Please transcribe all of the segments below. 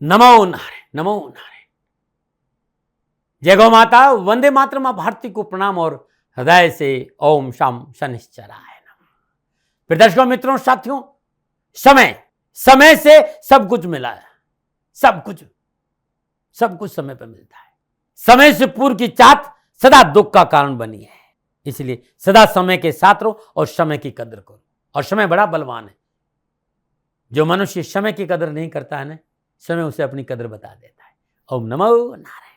नमो नारायण, नमो नारायण। जय गौ माता, वंदे मातरम। मां भारती को प्रणाम और हृदय से ओम शम शनिश्चराय नमः। फिर दर्शकों, मित्रों, साथियों, समय से सब कुछ मिला है। सब कुछ समय पर मिलता है। समय से पूर्व की चाहत सदा दुख का कारण बनी है। इसलिए सदा समय के साथ रहो और समय की कदर करो। और समय बड़ा बलवान है। जो मनुष्य समय की कदर नहीं करता है ना, समय उसे अपनी कदर बता देता है। ओम नमो नारायण।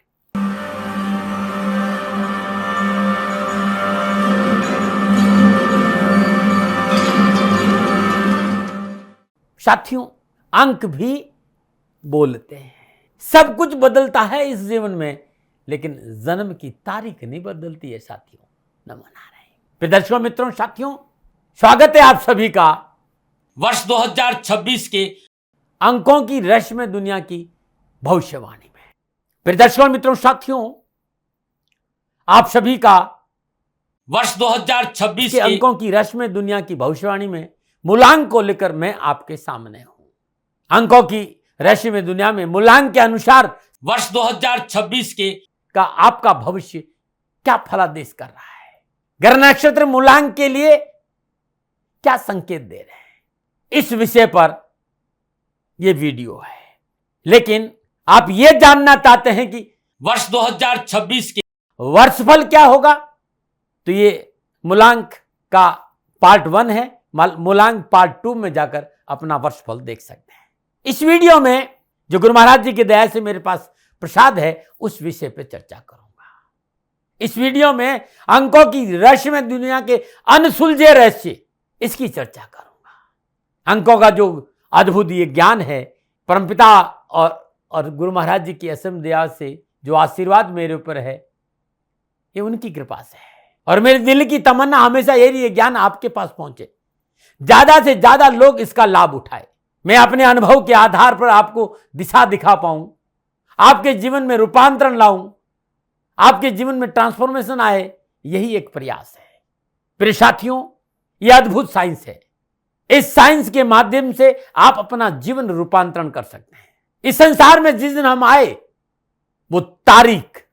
साथियों, अंक भी बोलते हैं। सब कुछ बदलता है इस जीवन में, लेकिन जन्म की तारीख नहीं बदलती है साथियों। नमो नारायण। फिर दर्शकों, मित्रों, साथियों, स्वागत है आप सभी का वर्ष 2026 के अंकों की रहस्यमय दुनिया की भविष्यवाणी में। फिर दर्शकों, मित्रों, साथियों, आप सभी का वर्ष 2026 के अंकों की रहस्यमय दुनिया की भविष्यवाणी में मूलांक को लेकर मैं आपके सामने हूं। अंकों की रहस्यमय दुनिया में मूलांक के अनुसार वर्ष 2026 के का आपका भविष्य क्या फलादेश कर रहा है, ग्रह नक्षत्र मूलांक के लिए क्या संकेत दे रहे हैं, इस विषय पर यह वीडियो है। लेकिन आप यह जानना चाहते हैं कि वर्ष 2026 के वर्षफल क्या होगा, तो ये मूलांक का पार्ट 1 है। मूलांक पार्ट 2 में जाकर अपना वर्षफल देख सकते हैं। इस वीडियो में जो गुरु महाराज जी की दया से मेरे पास प्रसाद है, उस विषय पर चर्चा करूंगा। इस वीडियो में अंकों की रहस्यमय दुनिया के अनसुलझे रहस्य, इसकी चर्चा करूंगा। अंकों का जो अद्भुत ये ज्ञान है, परमपिता और गुरु महाराज जी की असीम दया से जो आशीर्वाद मेरे ऊपर है, ये उनकी कृपा से है। और मेरे दिल की तमन्ना हमेशा यही है, ज्ञान आपके पास पहुंचे, ज्यादा से ज्यादा लोग इसका लाभ उठाए। मैं अपने अनुभव के आधार पर आपको दिशा दिखा पाऊं, आपके जीवन में रूपांतरण लाऊं, आपके जीवन में ट्रांसफॉर्मेशन आए, यही एक प्रयास है। प्रिय साथियों, यह अद्भुत साइंस है। इस साइंस के माध्यम से आप अपना जीवन रूपांतरण कर सकते हैं। इस संसार में जिस दिन हम आए, वो तारीख,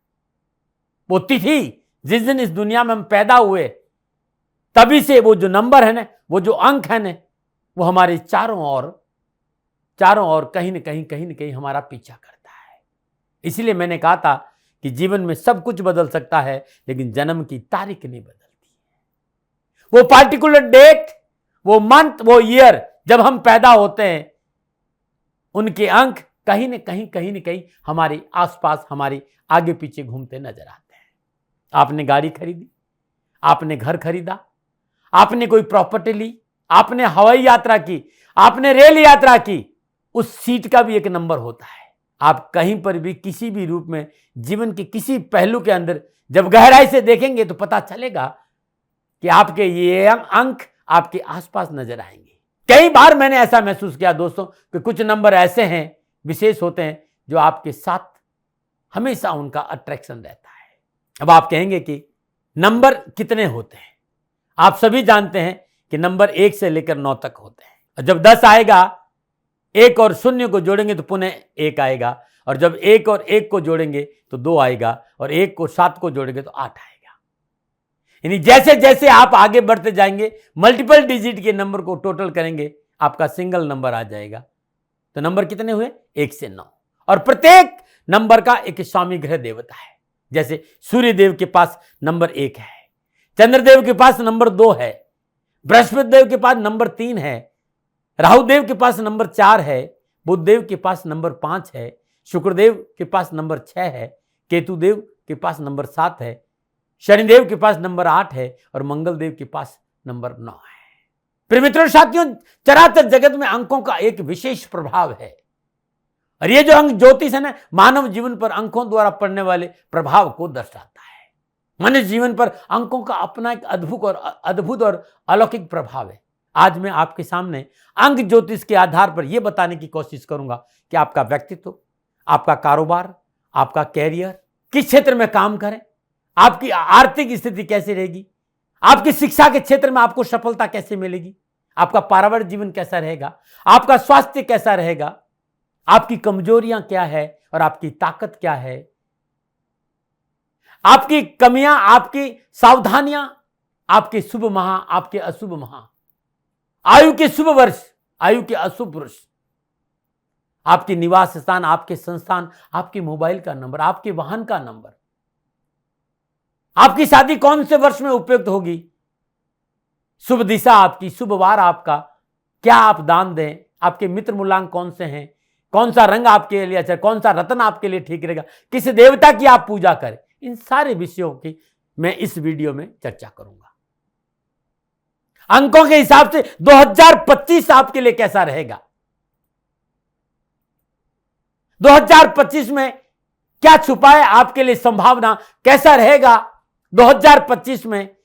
वो तिथि, जिस दिन इस दुनिया में हम पैदा हुए, तभी से वो जो नंबर है ना, वो जो अंक है ना, वो हमारे चारों ओर कहीं न कहीं हमारा पीछा करता है। इसलिए मैंने कहा था कि जीवन में सब कुछ बदल सकता है, लेकिन जन्म की तारीख नहीं बदलती है। वो पार्टिकुलर डेट, वो मंथ, वो ईयर जब हम पैदा होते हैं, उनके अंक कहीं न कहीं हमारे आसपास, हमारे आगे पीछे घूमते नजर आते हैं। आपने गाड़ी खरीदी, आपने घर खरीदा, आपने कोई प्रॉपर्टी ली, आपने हवाई यात्रा की, आपने रेल यात्रा की, उस सीट का भी एक नंबर होता है। आप कहीं पर भी किसी भी रूप में जीवन के किसी पहलू के अंदर जब गहराई से देखेंगे तो पता चलेगा कि आपके ये अंक आपके आसपास नजर आएंगे। कई बार मैंने ऐसा महसूस किया दोस्तों कि कुछ नंबर ऐसे हैं, विशेष होते हैं, जो आपके साथ हमेशा उनका अट्रैक्शन रहता है। अब आप कहेंगे कि नंबर कितने होते हैं? आप सभी जानते हैं कि नंबर 1 से लेकर 9 तक होते हैं। और जब 10 आएगा, 1 और 0 को जोड़ेंगे तो पुनः 1 आएगा, और जब 1 और 1 को जोड़ेंगे तो 2 आएगा, और 1 को 7 को जोड़ेंगे तो 8 आएगा। यानी जैसे जैसे आप आगे बढ़ते जाएंगे, मल्टीपल डिजिट के नंबर को टोटल करेंगे, आपका सिंगल नंबर आ जाएगा। तो नंबर कितने हुए? 1 से 9। और प्रत्येक नंबर का एक स्वामी ग्रह देवता है। जैसे सूर्य देव के पास नंबर 1 है, चंद्रदेव के पास नंबर 2 है, बृहस्पति देव के पास नंबर 3 है, राहु देव के पास नंबर 4 है, बुध देव के पास नंबर 5 है, शुक्रदेव के पास नंबर 6 है, केतु देव के पास नंबर 7 है, शनिदेव के पास नंबर 8 है, और मंगल देव के पास नंबर 9 है। प्रिय मित्रों, साथियों, चराचर जगत में अंकों का एक विशेष प्रभाव है। और ये जो अंक ज्योतिष है ना, मानव जीवन पर अंकों द्वारा पड़ने वाले प्रभाव को दर्शाता है। मनुष्य जीवन पर अंकों का अपना एक अद्भुत और अलौकिक प्रभाव है। आज मैं आपके सामने अंक ज्योतिष के आधार पर यह बताने की कोशिश करूंगा कि आपका व्यक्तित्व, आपका कारोबार, आपका कैरियर, किस क्षेत्र में काम करें, आपकी आर्थिक स्थिति कैसी रहेगी, आपकी शिक्षा के क्षेत्र में आपको सफलता कैसे मिलेगी, आपका पारिवारिक जीवन कैसा रहेगा, आपका स्वास्थ्य कैसा रहेगा, आपकी कमजोरियां क्या है और आपकी ताकत क्या है, आपकी कमियां, आपकी सावधानियां, आपके शुभ माह, आपके अशुभ माह, आयु के शुभ वर्ष, आयु के अशुभ वर्ष, आपके निवास स्थान, आपके संस्थान, आपके मोबाइल का नंबर, आपके वाहन का नंबर, आपकी शादी कौन से वर्ष में उपयुक्त होगी, शुभ दिशा आपकी, शुभ वार आपका, क्या आप दान दें, आपके मित्र मूलांक कौन से हैं, कौन सा रंग आपके लिए अच्छा, कौन सा रत्न आपके लिए ठीक रहेगा, किस देवता की आप पूजा करें, इन सारे विषयों की मैं इस वीडियो में चर्चा करूंगा। अंकों के हिसाब से 2025 आपके लिए कैसा रहेगा, 2025 में क्या छुपा है आपके लिए संभावना, कैसा रहेगा 2025 में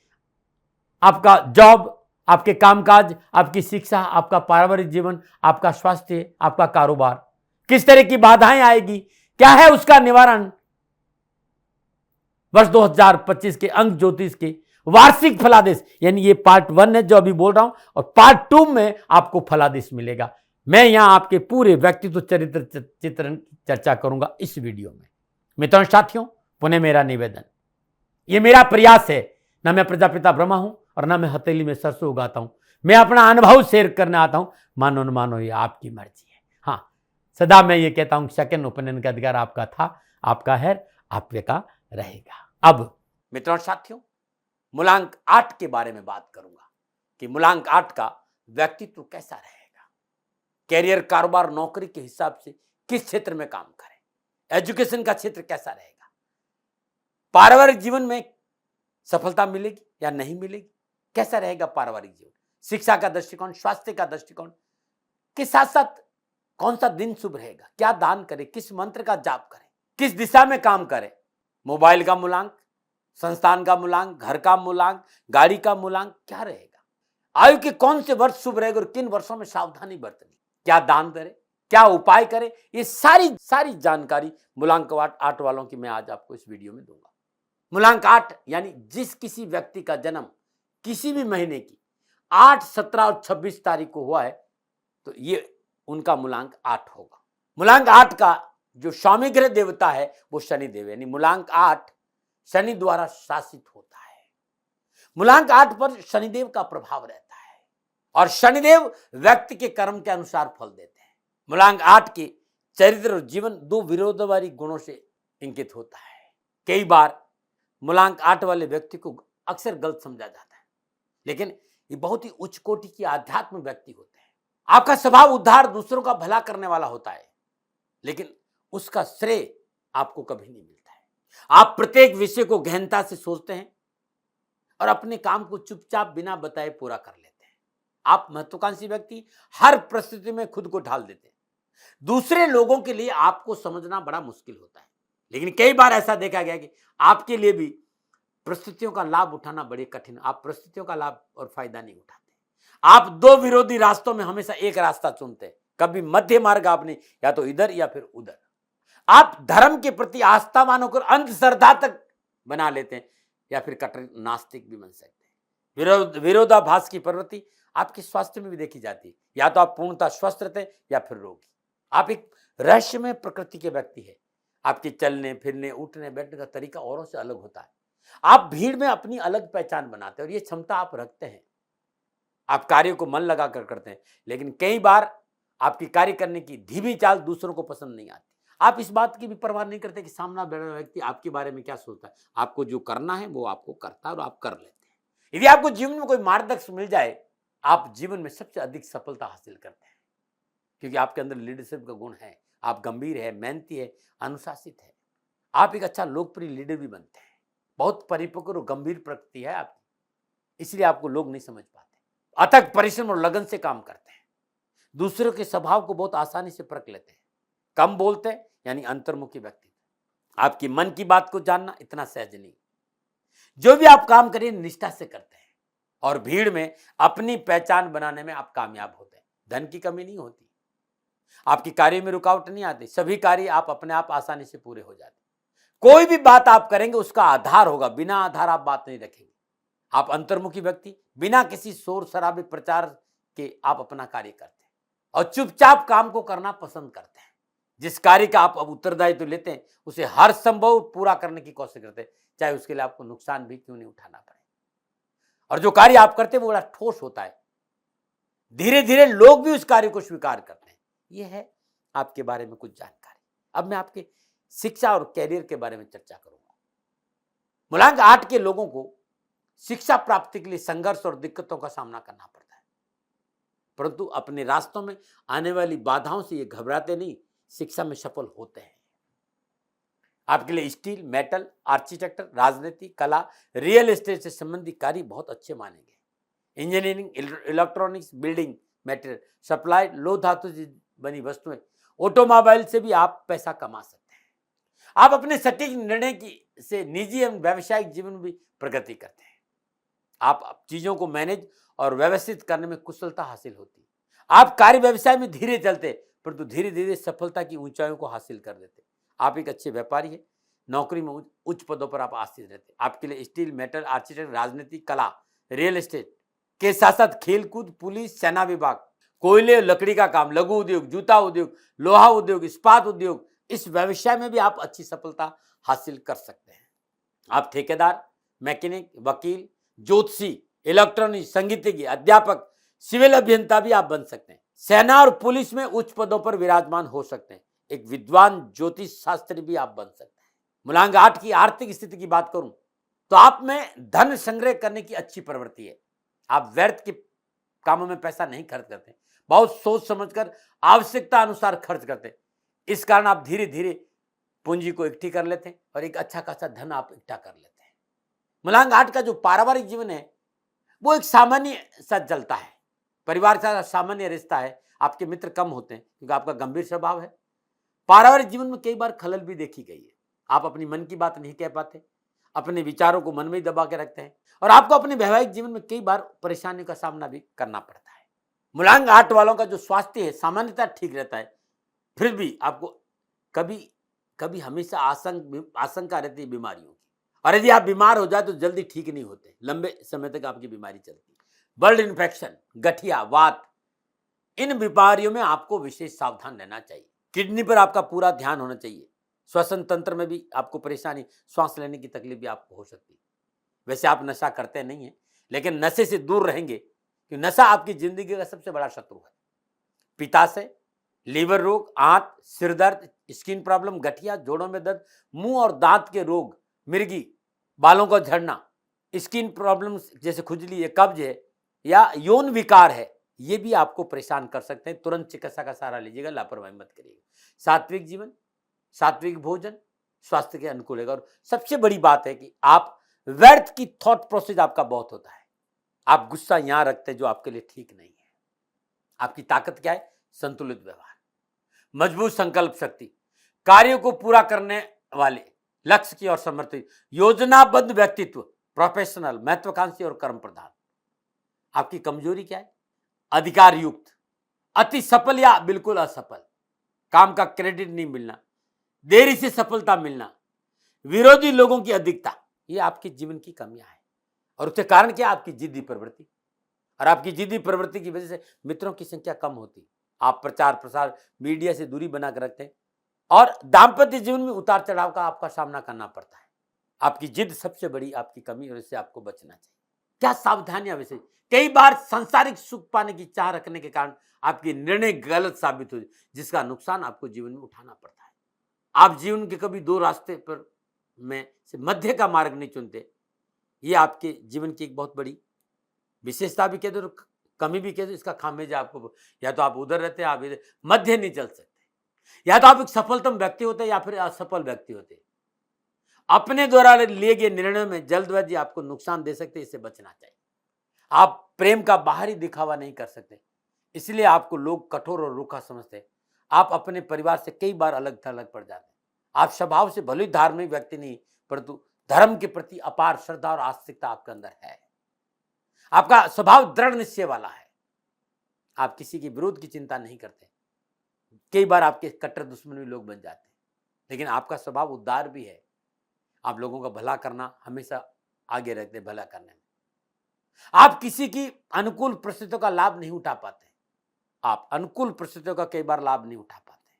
आपका जॉब, आपके कामकाज, आपकी शिक्षा, आपका पारिवारिक जीवन, आपका स्वास्थ्य, आपका कारोबार, किस तरह की बाधाएं आएगी, क्या है उसका निवारण। वर्ष 2025 के अंक ज्योतिष के वार्षिक फलादेश, यानी ये पार्ट 1 है जो अभी बोल रहा हूं, और पार्ट 2 में आपको फलादेश मिलेगा। मैं यहां आपके पूरे व्यक्तित्व चरित्र चित्रण चर्चा करूंगा इस वीडियो में। मित्रों साथियों, पुनः मेरा निवेदन, ये मेरा प्रयास है, ना मैं प्रजापिता ब्रह्मा हूं और ना मैं हथेली में सरसों उगाता हूं, मैं अपना अनुभव शेयर करने आता हूं, मानो न मानो ये आपकी मर्जी है। हाँ, सदा मैं ये कहता हूं सेकंड ओपिनियन का अधिकार आपका था, आपका है, आपका रहेगा। अब मित्रों साथियों, मूलांक 8 के बारे में बात करूंगा कि मूलांक 8 का व्यक्तित्व कैसा रहेगा, कैरियर, कारोबार, नौकरी के हिसाब से किस क्षेत्र में काम करें, एजुकेशन का क्षेत्र कैसा रहेगा, पारिवारिक जीवन में सफलता मिलेगी या नहीं मिलेगी, कैसा रहेगा पारिवारिक जीवन, शिक्षा का दृष्टिकोण, स्वास्थ्य का दृष्टिकोण के साथ साथ कौन सा दिन शुभ रहेगा, क्या दान करें, किस मंत्र का जाप करें, किस दिशा में काम करें, मोबाइल का मूलांक, संस्थान का मूलांक, घर का मूलांक, गाड़ी का मूलांक क्या रहेगा, आयु के कौन से वर्ष शुभ रहेगा और किन वर्षों में सावधानी बरतनी, क्या दान करें, क्या उपाय करें, ये सारी जानकारी मूलांक 8 वालों की मैं आज आपको इस वीडियो में दूंगा। मूलांक 8 यानी जिस किसी व्यक्ति का जन्म किसी भी महीने की 8, 17 और 26 तारीख को हुआ है तो ये उनका मूलांक 8 होगा। मूलांक 8 का जो स्वामी ग्रह देवता है वो शनिदेव, यानी मूलांक 8 शनि द्वारा शासित होता है। मूलांक 8 पर शनिदेव का प्रभाव रहता है और शनिदेव व्यक्ति के कर्म के अनुसार फल देते हैं। मूलांक 8 के चरित्र और जीवन 2 विरोधाभासी गुणों से इंकित होता है। कई बार मूलांक 8 वाले व्यक्ति को अक्सर गलत समझा जाता है, लेकिन ये बहुत ही उच्च कोटि के आध्यात्म व्यक्ति होते हैं। आपका स्वभाव उद्धार, दूसरों का भला करने वाला होता है, लेकिन उसका श्रेय आपको कभी नहीं मिलता है। आप प्रत्येक विषय को गहनता से सोचते हैं और अपने काम को चुपचाप बिना बताए पूरा कर लेते हैं। आप महत्वाकांक्षी व्यक्ति हर परिस्थिति में खुद को ढाल देते हैं। दूसरे लोगों के लिए आपको समझना बड़ा मुश्किल होता है, लेकिन कई बार ऐसा देखा गया कि आपके लिए भी परिस्थितियों का लाभ उठाना बड़े कठिन, आप परिस्थितियों का लाभ और फायदा नहीं उठाते। आप 2 विरोधी रास्तों में हमेशा एक रास्ता चुनते हैं, कभी मध्य मार्ग आपने या तो इधर या फिर उधर। आप धर्म के प्रति आस्थावान होकर अंधश्रद्धा तक बना लेते हैं या फिर कट्टर नास्तिक भी बन सकते हैं। विरोधाभास की प्रवृत्ति आपके स्वास्थ्य में भी देखी जाती है, या तो आप पूर्णतः स्वस्थ रहते हैं या फिर रोगी। आप एक रहस्यमय प्रकृति के व्यक्ति है, आपके चलने फिरने उठने बैठने का तरीका औरों से अलग होता है। आप भीड़ में अपनी अलग पहचान बनाते हैं और ये क्षमता आप रखते हैं। आप कार्य को मन लगाकर करते हैं, लेकिन कई बार आपकी कार्य करने की धीमी चाल दूसरों को पसंद नहीं आती। आप इस बात की भी परवाह नहीं करते कि सामना बैठा व्यक्ति आपके बारे में क्या सोचता है। आपको जो करना है वो आपको करता है और आप कर लेते हैं। यदि आपको जीवन में कोई मार्गदर्शक मिल जाए, आप जीवन में सबसे अधिक सफलता हासिल करते हैं, क्योंकि आपके अंदर लीडरशिप का गुण है। आप गंभीर है, मेहनती है, अनुशासित है। आप एक अच्छा लोकप्रिय लीडर भी बनते हैं। बहुत परिपक्व और गंभीर प्रकृति है आपकी, इसलिए आपको लोग नहीं समझ पाते। अथक परिश्रम और लगन से काम करते हैं। दूसरों के स्वभाव को बहुत आसानी से परख लेते हैं। कम बोलते हैं, यानी अंतर्मुखी व्यक्ति। आपकी मन की बात को जानना इतना सहज नहीं। जो भी आप काम करें निष्ठा से करते हैं और भीड़ में अपनी पहचान बनाने में आप कामयाब होते हैं। धन की कमी नहीं होती, आपकी कार्य में रुकावट नहीं आती, सभी कार्य आप अपने आप आसानी से पूरे हो जाते। कोई भी बात आप करेंगे उसका आधार होगा, बिना आधार आप बात नहीं रखेंगे। आप अंतर्मुखी व्यक्ति, बिना किसी शोर शराबे प्रचार के आप अपना कार्य करते हैं और चुपचाप काम को करना पसंद करते हैं। जिस कार्य का आप अब उत्तरदायित्व लेते हैं उसे हर संभव पूरा करने की कोशिश करते हैं, चाहे उसके लिए आपको नुकसान भी क्यों नहीं उठाना पड़े। और जो कार्य आप करते हैं वो बड़ा ठोस होता है, धीरे धीरे लोग भी उस कार्य को स्वीकार करते हैं। यह है आपके बारे में कुछ जानकारी। अब मैं आपके शिक्षा और कैरियर के बारे में चर्चा करूंगा। मूलांक 8 के लोगों को शिक्षा प्राप्ति के लिए संघर्ष और दिक्कतों का सामना करना पड़ता है, परंतु अपने रास्तों में आने वाली बाधाओं से ये घबराते नहीं, शिक्षा में सफल होते हैं। आपके लिए स्टील, मेटल, आर्किटेक्चर, राजनीति, कला, रियल एस्टेट से संबंधित कार्य बहुत अच्छे मानेंगे। Engineering, electronics, building material supply, लो धातु से बनी वस्तुएं, ऑटोमोबाइल से भी आप पैसा कमा सकते हैं। आप अपने सटीक निर्णय की से निजी एवं व्यावसायिक जीवन में भी प्रगति करते हैं। आप चीजों को मैनेज और व्यवस्थित करने में कुशलता हासिल होती है। आप कार्य व्यवसाय में धीरे चलते, परंतु धीरे धीरे सफलता की ऊंचाइयों को हासिल कर देते। आप एक अच्छे व्यापारी हैं, नौकरी में उच्च पदों पर आप आसीन रहते। आपके लिए स्टील, मेटल, आर्किटेक्ट, राजनीति, कला, रियल एस्टेट के साथ साथ खेलकूद, पुलिस, सेना विभाग, कोयले, लकड़ी का काम, लघु उद्योग, जूता उद्योग, लोहा उद्योग, इस्पात उद्योग, इस व्यवसाय में भी आप अच्छी सफलता हासिल कर सकते हैं। आप ठेकेदार, मैकेनिक, वकील, ज्योतिषी, इलेक्ट्रॉनिक, संगीतज्ञ, अध्यापक, सिविल अभियंता भी आप बन सकते हैं। सेना और पुलिस में उच्च पदों पर विराजमान हो सकते हैं। एक विद्वान ज्योतिष शास्त्री भी आप बन सकते हैं। मूलांक 8 की आर्थिक स्थिति की बात करूं तो आप में धन संग्रह करने की अच्छी प्रवृत्ति है। आप व्यर्थ के कामों में पैसा नहीं खर्च करते, बहुत सोच समझकर आवश्यकता अनुसार खर्च करते हैं। इस कारण आप धीरे धीरे पूंजी को इकट्ठी कर लेते हैं और एक अच्छा खासा धन आप इकट्ठा कर लेते हैं। मूलांक 8 का जो पारिवारिक जीवन है वो एक सामान्य सा चलता है, परिवार का सामान्य रिश्ता है। आपके मित्र कम होते हैं क्योंकि आपका गंभीर स्वभाव है। पारिवारिक जीवन में कई बार खलल भी देखी गई है। आप अपनी मन की बात नहीं कह पाते, अपने विचारों को मन में ही दबा के रखते हैं और आपको अपने वैवाहिक जीवन में कई बार परेशानियों का सामना भी करना पड़ता है। मूलांक 8 वालों का जो स्वास्थ्य है सामान्यतः ठीक रहता है, फिर भी आपको कभी कभी हमेशा आशंका रहती है बीमारियों की, और यदि आप बीमार हो जाए तो जल्दी ठीक नहीं होते, लंबे समय तक आपकी बीमारी चलती है। ब्लड इन्फेक्शन, गठिया, वात, इन बीमारियों में आपको विशेष सावधान रहना चाहिए। किडनी पर आपका पूरा ध्यान होना चाहिए। श्वसन तंत्र में भी आपको परेशानी, सांस लेने की तकलीफ भी आपको हो सकती है। वैसे आप नशा करते नहीं है, लेकिन नशे से दूर रहेंगे क्योंकि नशा आपकी जिंदगी का सबसे बड़ा शत्रु है। पित्ताशय, लीवर रोग, आंत, सिर दर्द, स्किन प्रॉब्लम, गठिया, जोड़ों में दर्द, मुंह और दांत के रोग, मिर्गी, बालों का झड़ना, स्किन प्रॉब्लम जैसे खुजली है, कब्ज है या यौन विकार है, ये भी आपको परेशान कर सकते हैं। तुरंत चिकित्सा का सहारा लीजिएगा, लापरवाही मत करिएगा। सात्विक जीवन, सात्विक भोजन स्वास्थ्य के अनुकूल है। और सबसे बड़ी बात है कि आप व्यर्थ की थॉट प्रोसेस आपका बहुत होता है। आप गुस्सा यहां रखते हैं जो आपके लिए ठीक नहीं है। आपकी ताकत क्या है? संतुलित व्यवहार, मजबूत संकल्प शक्ति, कार्यों को पूरा करने वाले, लक्ष्य की ओर समर्पित, योजनाबद्ध व्यक्तित्व, प्रोफेशनल, महत्वाकांक्षी और कर्म प्रधान। आपकी कमजोरी क्या है? अधिकार युक्त, अति सफल या बिल्कुल असफल, काम का क्रेडिट नहीं मिलना, देरी से सफलता मिलना, विरोधी लोगों की अधिकता, ये आपके जीवन की कमियां हैं। और उसके कारण क्या? आपकी जिद्दी प्रवृत्ति, और आपकी जिद्दी प्रवृत्ति की वजह से मित्रों की संख्या कम होती। आप प्रचार प्रसार, मीडिया से दूरी बनाकर रखते हैं और दाम्पत्य जीवन में उतार चढ़ाव का आपका सामना करना पड़ता है। आपकी जिद सबसे बड़ी आपकी कमी और इससे आपको बचना चाहिए। क्या सावधानियां? वैसे कई बार सांसारिक सुख पाने की चाह रखने के कारण आपके निर्णय गलत साबित हो, जिसका नुकसान आपको जीवन में उठाना पड़ता है। आप जीवन के कभी दो रास्ते पर में से मध्य का मार्ग नहीं चुनते, ये आपके जीवन की एक बहुत बड़ी विशेषता भी कह दो, कमी भी कह दो। इसका खामियाजा आपको, या तो आप उधर रहते हैं, आप इधर, मध्य नहीं चल सकते। या तो आप एक सफलतम व्यक्ति होते हैं या फिर असफल व्यक्ति होते हैं। अपने द्वारा लिए गए निर्णय में जल्दबाजी आपको नुकसान दे सकते, इससे बचना चाहिए। आप प्रेम का बाहरी दिखावा नहीं कर सकते, इसलिए आपको लोग कठोर और रूखा समझते हैं। आप अपने परिवार से कई बार अलग थलग पड़ जाते हैं। आप स्वभाव से भले ही धार्मिक व्यक्ति नहीं, परंतु धर्म के प्रति अपार श्रद्धा और आस्तिकता आपके अंदर है। आपका स्वभाव दृढ़ निश्चय वाला है। आप किसी के विरोध की चिंता नहीं करते। कई बार आपके कट्टर दुश्मन भी लोग बन जाते हैं, लेकिन आपका स्वभाव उदार भी है। आप लोगों का भला करना हमेशा आगे रहते हैं, भला करने में। आप किसी की अनुकूल परिस्थितियों का लाभ नहीं उठा पाते। आप अनुकूल परिस्थितियों का कई बार लाभ नहीं उठा पाते।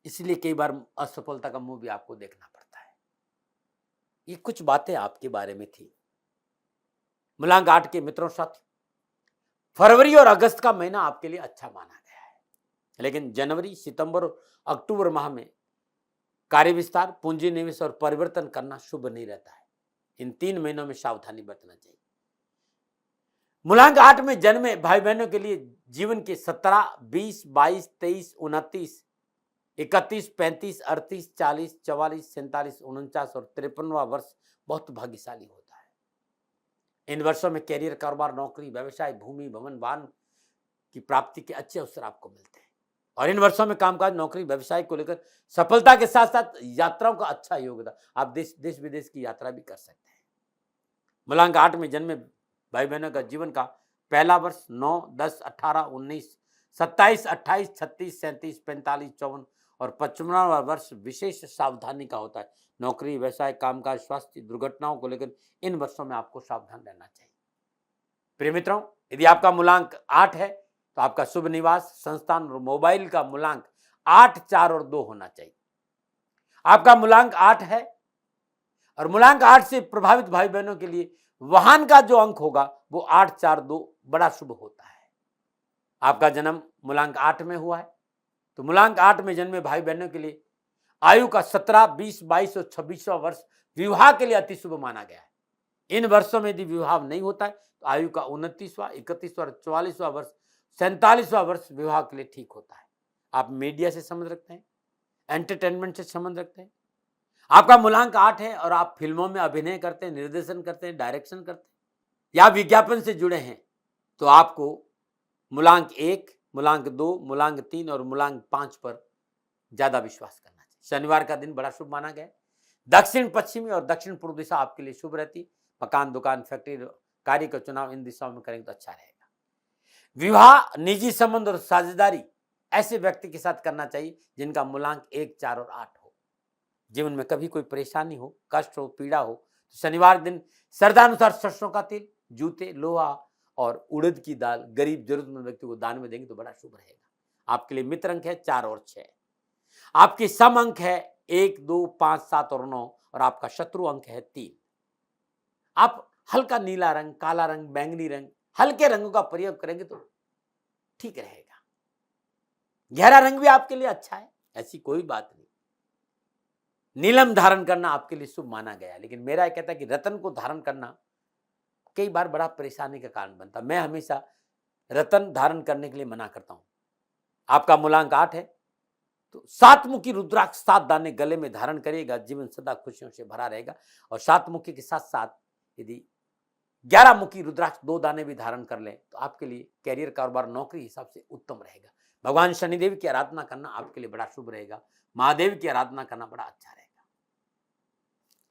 इसलिए कई बार असफलता का मुंह भी आपको देखना पड़ता है। ये कुछ बातें आपके बारे में थी। मूलांक 8 के मित्रों साथियों, फरवरी और अगस्त का महीना आपके लिए अच्छा माना गया है, लेकिन जनवरी, सितंबर और अक्टूबर माह में कार्य विस्तार, पूंजी निवेश और परिवर्तन करना शुभ नहीं रहता है। इन 3 महीनों में सावधानी बरतना चाहिए। मूलांक 8 में जन्मे भाई बहनों के लिए जीवन के 17, 20, 22, 23, 29, 31, 35, 38, 40, 44, 47, 49 और 53वां वर्ष बहुत भाग्यशाली होता है। इन वर्षों में कैरियर, कारोबार, नौकरी, व्यवसाय, भूमि, भवन, वाहन की प्राप्ति के अच्छे अवसर आपको मिलते हैं। और इन वर्षों में कामकाज, नौकरी, व्यवसाय को लेकर सफलता के साथ साथ यात्राओं का अच्छा योगदान, आप देश विदेश की यात्रा भी कर सकते हैं। मूलांक 8 में जन्मे भाई बहनों का जीवन का पहला वर्ष 9, 10, 18, 19, 27, 28, 36, 37, 45, 54 और 55वां वर्ष विशेष सावधानी का होता है। नौकरी, व्यवसाय, कामकाज, स्वास्थ्य, दुर्घटनाओं को लेकर इन वर्षों में आपको सावधान रहना चाहिए। प्रिय मित्रों, यदि आपका मूलांक 8 है तो आपका शुभ निवास, संस्थान और मोबाइल का मूलांक 8, 4 और 2 होना चाहिए। आपका मूलांक 8 है और मूलांक 8 से प्रभावित भाई बहनों के लिए वाहन का जो अंक होगा वो 8, 4, 2 बड़ा शुभ होता है। आपका जन्म मूलांक 8 में हुआ है तो मूलांक 8 में जन्मे भाई बहनों के लिए आयु का 17, 20, 22 और 26वां वर्ष विवाह के लिए अति शुभ माना गया है। इन वर्षों में यदि विवाह नहीं होता है तो आयु का 29वां, 31वां और 44वां वर्ष, 47वां वर्ष विवाह के लिए ठीक होता है। आप मीडिया से संबंध रखते हैं, एंटरटेनमेंट से संबंध रखते हैं, आपका मूलांक 8 है और आप फिल्मों में अभिनय करते हैं, निर्देशन करते हैं, डायरेक्शन करते हैं या विज्ञापन से जुड़े हैं तो आपको मूलांक 1, मूलांक 2, मूलांक 3 और मूलांक 5 पर ज्यादा विश्वास करना चाहिए। शनिवार का दिन बड़ा शुभ माना गया है। दक्षिण पश्चिमी और दक्षिण पूर्व दिशा आपके लिए शुभ रहती। मकान, दुकान, फैक्ट्री, कार्य का चुनाव इन दिशाओं में करेंगे तो अच्छा रहेगा। विवाह, निजी संबंध और साझेदारी ऐसे व्यक्ति के साथ करना चाहिए जिनका मूलांक 1, 4 और 8 हो। जीवन में कभी कोई परेशानी हो, कष्ट हो, पीड़ा हो तो शनिवार दिन श्रद्धानुसार सरसों का तेल, जूते, लोहा और उड़द की दाल गरीब जरूरतमंद व्यक्ति को दान में देंगे तो बड़ा शुभ रहेगा। आपके लिए मित्र अंक है 4 और 6। आपके सम अंक है 1, 2, 5, 7 और 9 और आपका शत्रु अंक है 3। आप हल्का नीला रंग, काला रंग, बैंगनी रंग, हल्के रंगों का प्रयोग करेंगे तो ठीक रहेगा। गहरा रंग भी आपके लिए अच्छा है, ऐसी कोई बात नहीं। नीलम धारण करना आपके लिए शुभ माना गया है, लेकिन मेरा कहता है कि रतन को धारण करना कई बार बड़ा परेशानी का कारण बनता है। मैं हमेशा रतन धारण करने के लिए मना करता हूं। आपका मूलांक 8 है तो 7 मुखी रुद्राक्ष 7 दाने गले में धारण करिएगा, जीवन सदा खुशियों से भरा रहेगा। और 7 मुखी के साथ साथ यदि 11 मुखी रुद्राक्ष 2 दाने भी धारण कर लें तो आपके लिए कैरियर, कारोबार, नौकरी हिसाब से उत्तम रहेगा। भगवान शनिदेव की आराधना करना आपके लिए बड़ा शुभ रहेगा। महादेव की आराधना करना बड़ा अच्छा रहेगा।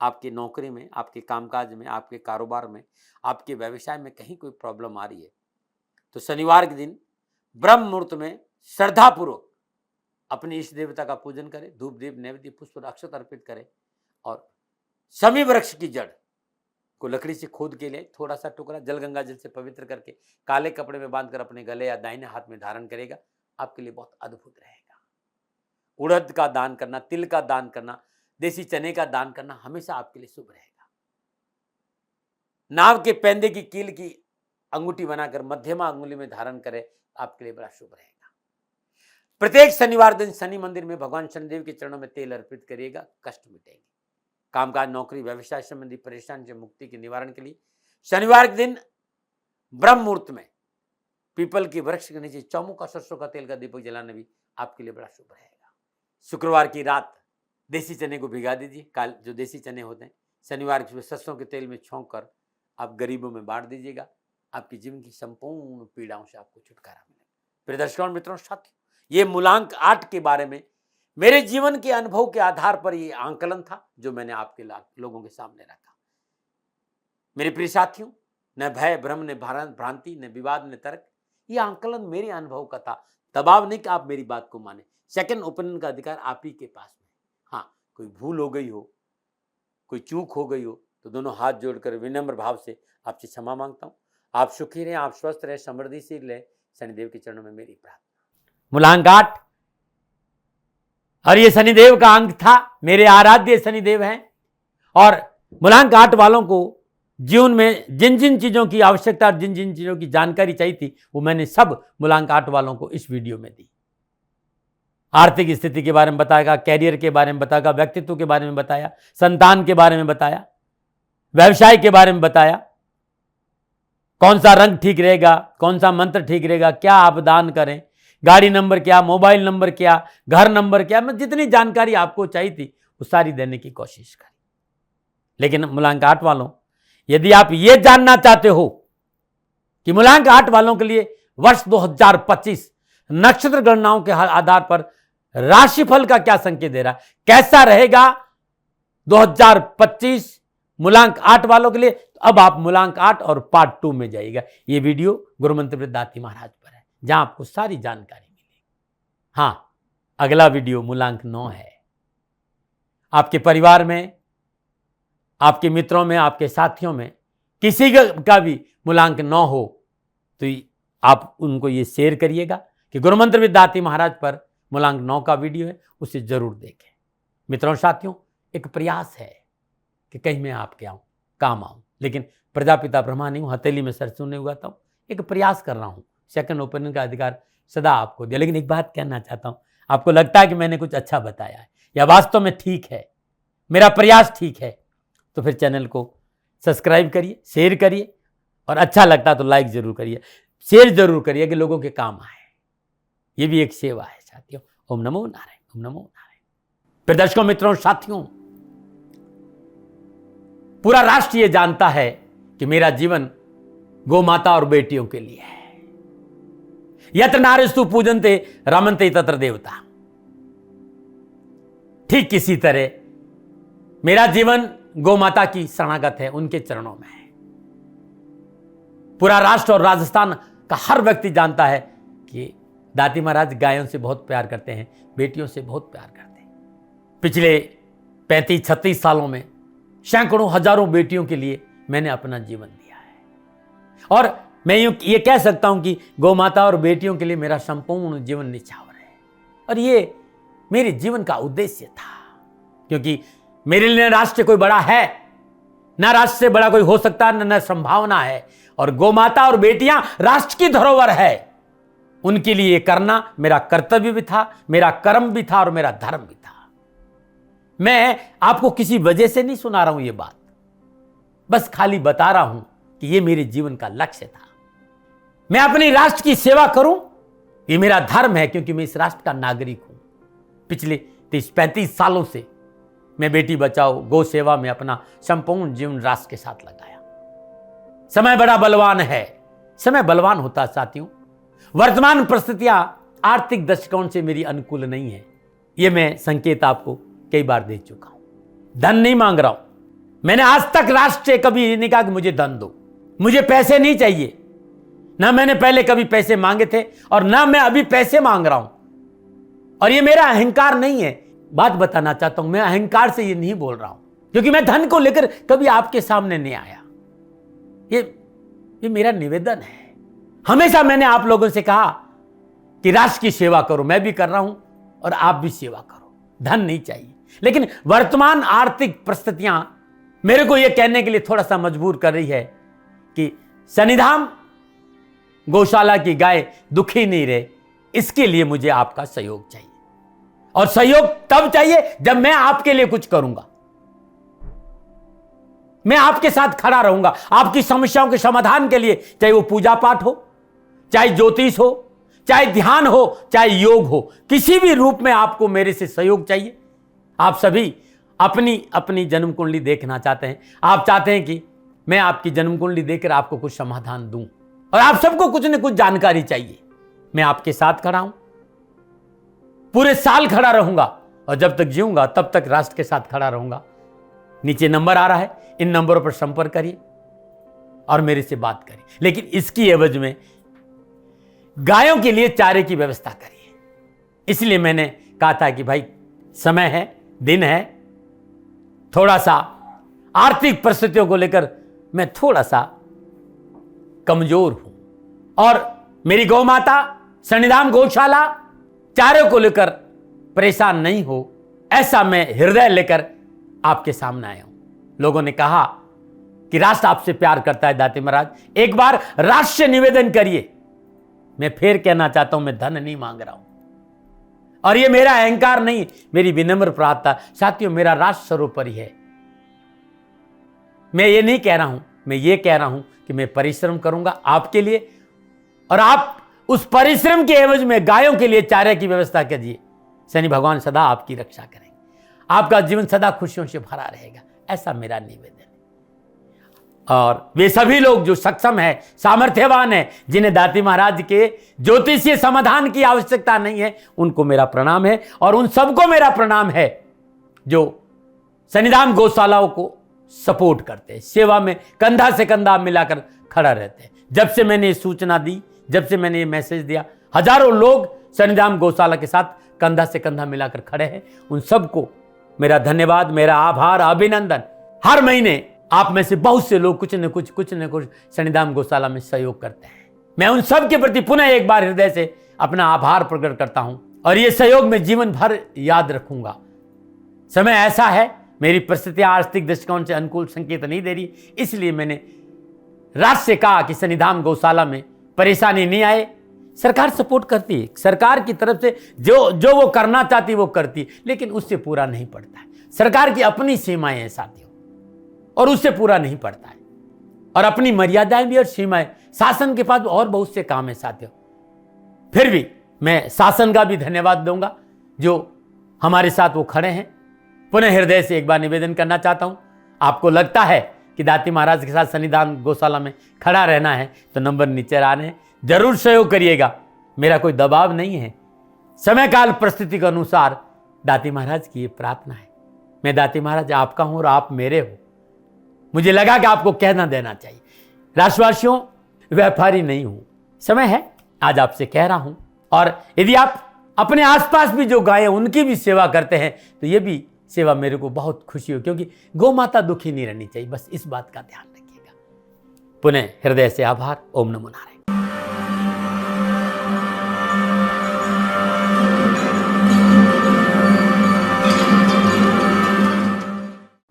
आपकी नौकरी में, आपके कामकाज में, आपके कारोबार में, आपके व्यवसाय में कहीं कोई प्रॉब्लम आ रही है तो शनिवार के दिन ब्रह्म मुहूर्त में श्रद्धापूर्वक अपने इष्ट देवता का पूजन करें, धूप, दीप, नैवेद्य, पुष्प और अक्षत अर्पित करें और शमी वृक्ष की जड़ को लकड़ी से खोद के लिए थोड़ा सा टुकड़ा जल गंगा जल से पवित्र करके काले कपड़े में बांधकर अपने गले या दाहिने हाथ में धारण करेगा, आपके लिए बहुत अद्भुत रहेगा। उड़द का दान करना, तिल का दान करना, देसी चने का दान करना हमेशा आपके लिए शुभ रहेगा। नाव के पेंदे की कील की अंगूठी बनाकर मध्यमा अंगुली में धारण करें, आपके लिए बड़ा शुभ रहेगा। प्रत्येक शनिवार दिन शनि मंदिर में भगवान शनिदेव के चरणों में तेल अर्पित करिएगा, कष्ट मिटेंगे। कामकाज, नौकरी, व्यवसाय संबंधी परेशानी से मुक्ति के निवारण के लिए शनिवार के दिन ब्रह्म मुहूर्त में पीपल के वृक्ष के नीचे चौमुखा सरसों का तेल का दीपक जलाना भी आपके लिए बड़ा शुभ रहेगा। शुक्रवार की रात देसी चने को भिगा दीजिए। जो देसी चने होते हैं शनिवार की सुबह सरसों के तेल में छोंक कर आप गरीबों में बांट दीजिएगा। आपके जीवन की संपूर्ण पीड़ाओं से आपको छुटकारा मिलेगा। प्रिय दर्शकों, मित्रों, साथियों, ये मूलांक 8 के बारे में मेरे जीवन के अनुभव के आधार पर ये आंकलन था जो मैंने आपके लोगों के सामने रखा। मेरे प्रिय साथियों, न भय, भ्रम, न भ्रांति, न विवाद, न तर्क, ये आंकलन मेरे अनुभव का था। दबाव नहीं कि आप मेरी बात को माने। सेकंड ओपिनियन का अधिकार आप ही के पास में। हाँ, कोई भूल हो गई हो, कोई चूक हो गई हो तो दोनों हाथ जोड़कर विनम्र भाव से आपसे क्षमा मांगता हूं। आप सुखी रहें, आप स्वस्थ रहें, समृद्धिशील रहें, शनिदेव के चरणों में मेरी प्रार्थना। मूलांक 8 और ये शनिदेव का अंक था, मेरे आराध्य शनिदेव हैं। और मूलांक 8 वालों को जीवन में जिन जिन चीज़ों की आवश्यकता और जिन जिन चीज़ों की जानकारी चाहिए थी वो मैंने सब मूलांक 8 वालों को इस वीडियो में दी। आर्थिक स्थिति के बारे में बताया, कैरियर के बारे में बताया, व्यक्तित्व के बारे में बताया, संतान के बारे में बताया, व्यवसाय के बारे में बताया, कौन सा रंग ठीक रहेगा, कौन सा मंत्र ठीक रहेगा, क्या आप दान करें, गाड़ी नंबर क्या, मोबाइल नंबर क्या, घर नंबर क्या, मैं जितनी जानकारी आपको चाहिए थी वो सारी देने की कोशिश करी। लेकिन मूलांक 8 वालों, यदि आप ये जानना चाहते हो कि मूलांक 8 वालों के लिए वर्ष 2025 नक्षत्र गणनाओं के आधार पर राशिफल का क्या संकेत दे रहा है, कैसा रहेगा 2025 मूलांक 8 वालों के लिए, तो अब आप मूलांक 8 और पार्ट 2 में जाइएगा। ये वीडियो गुरुमंत्र दाती महाराज पर है, जहां आपको सारी जानकारी मिलेगी। हां, अगला वीडियो मूलांक 9 है। आपके परिवार में, आपके मित्रों में, आपके साथियों में किसी का भी मूलांक 9 हो तो आप उनको ये शेयर करिएगा कि गुरुमंत्र दाती महाराज पर मूलांक 9 का वीडियो है, उसे जरूर देखें। मित्रों साथियों, एक प्रयास है कि कहीं मैं आपके काम आऊं, लेकिन प्रजापिता ब्रह्मा नहीं हूं, हथेली में सरसों नहीं उगाता हूं। एक प्रयास कर रहा हूं, सेकंड ओपिनियन का अधिकार सदा आपको दिया। लेकिन एक बात कहना चाहता हूं, आपको लगता है कि मैंने कुछ अच्छा बताया है या वास्तव में ठीक है, मेरा प्रयास ठीक है, तो फिर चैनल को सब्सक्राइब करिए, शेयर करिए, और अच्छा लगता तो लाइक जरूर करिए, शेयर जरूर करिए कि लोगों के काम आए। ये भी एक सेवा है साथियों। ओम नमो नारायण, ओम नमो नारायण। फिर दर्शकों, मित्रों, साथियों, पूरा राष्ट्र ये जानता है कि मेरा जीवन गौ माता और बेटियों के लिए है। यत्र नारीस्तु पूजन्ते रमन्ते तत्र देवता। ठीक किसी तरह मेरा जीवन गौ माता की शरणागत है, उनके चरणों में है। पूरा राष्ट्र और राजस्थान का हर व्यक्ति जानता है कि दाती महाराज गायों से बहुत प्यार करते हैं, बेटियों से बहुत प्यार करते हैं। पिछले 35-36 सालों में सैकड़ों हजारों बेटियों के लिए मैंने अपना जीवन दिया है, और मैं ये कह सकता हूं कि गौ माता और बेटियों के लिए मेरा संपूर्ण जीवन निछावर है। और ये मेरे जीवन का उद्देश्य था, क्योंकि मेरे लिए राष्ट्र कोई बड़ा है, ना राष्ट्र से बड़ा कोई हो सकता, न संभावना है। और गौ माता और बेटियां राष्ट्र की धरोहर है, उनके लिए ये करना मेरा कर्तव्य भी था, मेरा कर्म भी था और मेरा धर्म भी था। मैं आपको किसी वजह से नहीं सुना रहा हूं ये बात, बस खाली बता रहा हूं कि ये मेरे जीवन का लक्ष्य था। मैं अपने राष्ट्र की सेवा करूं, ये मेरा धर्म है, क्योंकि मैं इस राष्ट्र का नागरिक हूं। पिछले 30-35 सालों से मैं बेटी बचाओ, गौ सेवा में अपना संपूर्ण जीवन राष्ट्र के साथ लगाया। समय बड़ा बलवान है, समय बलवान होता साथियों। वर्तमान परिस्थितियां आर्थिक दृष्टिकोण से मेरी अनुकूल नहीं है, यह मैं संकेत आपको कई बार दे चुका हूं। धन नहीं मांग रहा हूं, मैंने आज तक राष्ट्र से कभी नहीं कहा कि मुझे धन दो, मुझे पैसे नहीं चाहिए। ना मैंने पहले कभी पैसे मांगे थे और ना मैं अभी पैसे मांग रहा हूं। और ये मेरा अहंकार नहीं है, बात बताना चाहता हूं, मैं अहंकार से ये नहीं बोल रहा हूं, क्योंकि मैं धन को लेकर कभी आपके सामने नहीं आया। ये मेरा निवेदन है। हमेशा मैंने आप लोगों से कहा कि राष्ट्र की सेवा करो, मैं भी कर रहा हूं और आप भी सेवा करो। धन नहीं चाहिए, लेकिन वर्तमान आर्थिक परिस्थितियां मेरे को यह कहने के लिए थोड़ा सा मजबूर कर रही है कि शनिधाम गौशाला की गाय दुखी नहीं रहे, इसके लिए मुझे आपका सहयोग चाहिए। और सहयोग तब चाहिए जब मैं आपके लिए कुछ करूंगा, मैं आपके साथ खड़ा रहूंगा, आपकी समस्याओं के समाधान के लिए, चाहे वो पूजा पाठ हो, चाहे ज्योतिष हो, चाहे ध्यान हो, चाहे योग हो, किसी भी रूप में आपको मेरे से सहयोग चाहिए। आप सभी अपनी अपनी जन्म कुंडली देखना चाहते हैं, आप चाहते हैं कि मैं आपकी जन्म कुंडली देखकर आपको कुछ समाधान दूं, और आप सबको कुछ न कुछ जानकारी चाहिए। मैं आपके साथ खड़ा हूं, पूरे साल खड़ा रहूंगा, और जब तक जीऊंगा तब तक राष्ट्र के साथ खड़ा रहूंगा। नीचे नंबर आ रहा है, इन नंबरों पर संपर्क करिए और मेरे से बात करिए, लेकिन इसकी एवज में गायों के लिए चारे की व्यवस्था करिए। इसलिए मैंने कहा था कि भाई समय है, दिन है, थोड़ा सा आर्थिक परिस्थितियों को लेकर मैं थोड़ा सा कमजोर हूं, और मेरी गौ माता शनिधाम गौशाला चारे को लेकर परेशान नहीं हो, ऐसा मैं हृदय लेकर आपके सामने आया हूं। लोगों ने कहा कि राष्ट्र आपसे प्यार करता है दाती महाराज, एक बार राष्ट्र से निवेदन करिए। मैं फिर कहना चाहता हूं, मैं धन नहीं मांग रहा हूं और ये मेरा अहंकार नहीं, मेरी विनम्र प्रार्थना। साथियों, मेरा राष्ट्र सर्वोपरि है। मैं ये नहीं कह रहा हूं, मैं ये कह रहा हूं कि मैं परिश्रम करूंगा आपके लिए, और आप उस परिश्रम के एवज में गायों के लिए चारे की व्यवस्था कीजिए। शनि भगवान सदा आपकी रक्षा करेंगे, आपका जीवन सदा खुशियों से भरा रहेगा, ऐसा मेरा निवेदन है। और वे सभी लोग जो सक्षम है, सामर्थ्यवान है, जिन्हें दाती महाराज के ज्योतिषीय समाधान की आवश्यकता नहीं है, उनको मेरा प्रणाम है। और उन सबको मेरा प्रणाम है जो शनिधाम गौशालाओं को सपोर्ट करते हैं, सेवा में कंधा से कंधा मिलाकर खड़ा रहते हैं। जब से मैंने ये सूचना दी, जब से मैंने ये मैसेज दिया, हजारों लोग शनिधाम गौशाला के साथ कंधा से कंधा मिलाकर खड़े हैं। उन सबको मेरा धन्यवाद, मेरा आभार, अभिनंदन। हर महीने आप में से बहुत से लोग कुछ न कुछ शनिधाम गौशाला में सहयोग करते हैं। मैं उन सब के प्रति पुनः एक बार हृदय से अपना आभार प्रकट करता हूं और ये सहयोग मैं जीवन भर याद रखूंगा। समय ऐसा है, मेरी परिस्थितियां आर्थिक दृष्टिकोण से अनुकूल संकेत नहीं दे रही, इसलिए मैंने राष्ट्र से कहा कि शनिधाम गौशाला में परेशानी नहीं आए। सरकार सपोर्ट करती है, सरकार की तरफ से जो वो करना चाहती वो करती, लेकिन उससे पूरा नहीं पड़ता है। सरकार की अपनी सीमाएं हैं साथियों, और उससे पूरा नहीं पड़ता है, और अपनी मर्यादाएं भी और सीमाएं। शासन के पास और बहुत से काम है साथियों। फिर भी मैं शासन का भी धन्यवाद दूंगा जो हमारे साथ वो खड़े हैं। पुनः हृदय से एक बार निवेदन करना चाहता हूं, आपको लगता है कि दाती महाराज के साथ शनिधाम गौशाला में खड़ा रहना है तो नंबर नीचे आ रहे हैं, जरूर सहयोग करिएगा। मेरा कोई दबाव नहीं है, समय काल परिस्थिति के अनुसार दाती महाराज की ये प्रार्थना है। मैं दाती महाराज आपका हूं और आप मेरे हो। मुझे लगा कि आपको कहना देना चाहिए। राष्ट्रवासियों, व्यापारी नहीं हूं, समय है आज आपसे कह रहा हूं। और यदि आप अपने आसपास भी जो गायें उनकी भी सेवा करते हैं तो ये भी सेवा मेरे को बहुत खुशी हो, क्योंकि गौ माता दुखी नहीं रहनी चाहिए। बस इस बात का ध्यान रखिएगा। पुनः हृदय से आभार। ओम नमो नारायण।